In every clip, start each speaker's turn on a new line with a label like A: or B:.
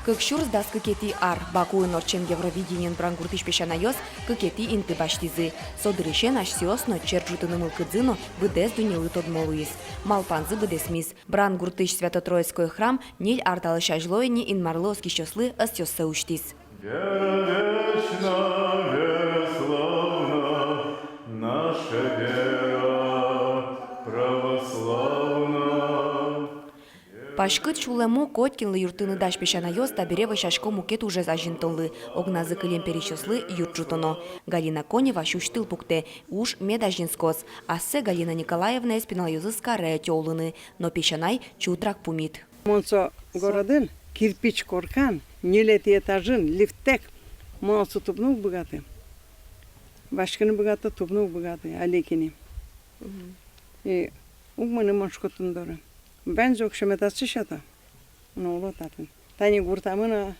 A: Кыкшур дас кыкети ар. Бакуын орчен Евровидениен брангуртыш пешанайос кыкети инты баштизы. Содырышен ашсиосно черджутынымыл кыдзыно выдес дунелы тодмолуис. Малпанзы выдесмис. Брангуртыш Свято-Троицкой храм нель арталыш ажлоени инмарлы оскищослы астёсса уштис. Пашкыт шулему коткинлы юртыны даш пешанайос таберева шашко мукет уже зажинтонлы. Огназы кылем перещослы юртжутоно. Галина Конева щуштыл пукте. Уж медажинскос. Ассе Галина Николаевна спиналюзы скаре тёлыны. Но пешанай чутрак пумит.
B: Монсо городын кирпич коркан, нелети этажын, лифтек. Монсо тупнук богаты. Башкыны богаты, тупнук богаты, алекини. И угманы моншкотундоры. Ben çok şemetası şata, ne olur tatın. Tani gurtamına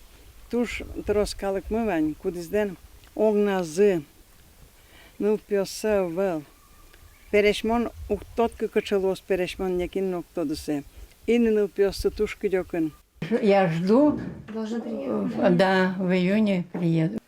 B: tuş troskalık mı ben kudizden ognazı, nıl piyasa vel. Pereşmon uktot kıkıçalos pereşmon yakin noktoduse. İni nıl piyasa tuş kıcokın.
C: Я жду, да, в июне приеду.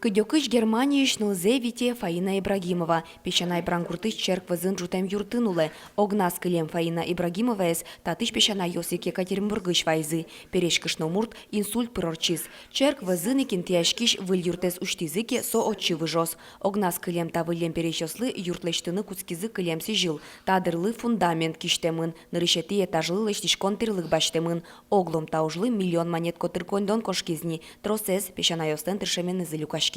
A: Кыдёкыш Германии шнылзе вите Фаина Ибрагимова. Пешанай брангуртыш черква зын жутем юртынуле. Огнас кылем Фаина Ибрагимова эс татыш пешанай Йосик Екатеринбургыш вайзы. Перешкышно мурт инсульт пырорчиз. Черква зын икин тияшкиш выл юртес уштизыке со отчы выжос. Огнас кылем та вылем перещослы юртлештыны куцкизы кылемси жил. Тадырлы фундамент киштемын. Нырышети этажлы лештишкон тырлык баштемын. Оглом таужлы миллион монет котыркондон кошкизни. Тросес пешанай остен тыршемен зылюкаш.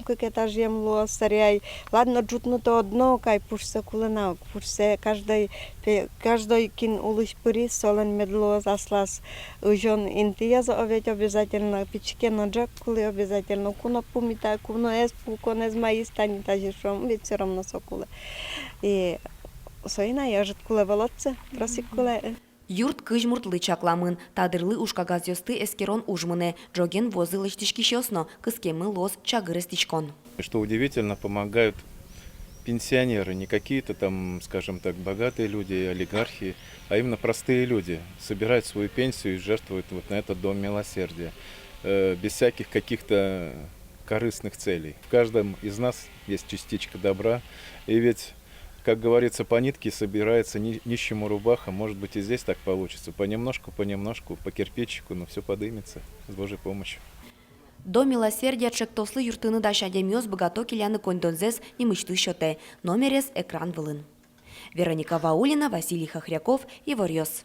D: Как этажем ло старяй, ладно джутнуто одно, кай пушсе кулена, пушсе каждый кин улыш пыри солен медло заслас ужон интияза овет обязательно пичке на джак кулы обязательно куно пумита куно эс пукон эс маис тани тажишом ведь все равно сокулы и соина я жит куле волотце просик куле.
A: Юрт кыжмуртлы чакламын, тадырлы ушкагаз ёсты эскерон ужмыне, джоген возы лыштишкищосно, кыскемы лоз чагырыстичкон.
E: Что удивительно, помогают пенсионеры, не какие-то там, скажем так, богатые люди, олигархи, а именно простые люди. Собирают свою пенсию и жертвуют вот на этот дом милосердия, без всяких каких-то корыстных целей. В каждом из нас есть частичка добра, и ведь, как говорится, по нитке собирается нищему рубаха. Может быть, и здесь так получится. Понемножку, по кирпичику, но все подымется с Божьей помощью.
A: До милосердия чектослы юртыны даша демьёс богато киляны кондонзес не мечты счёте. Номерес экран вылын. Вероника Ваулина, Василий Хохряков и Ворьёс.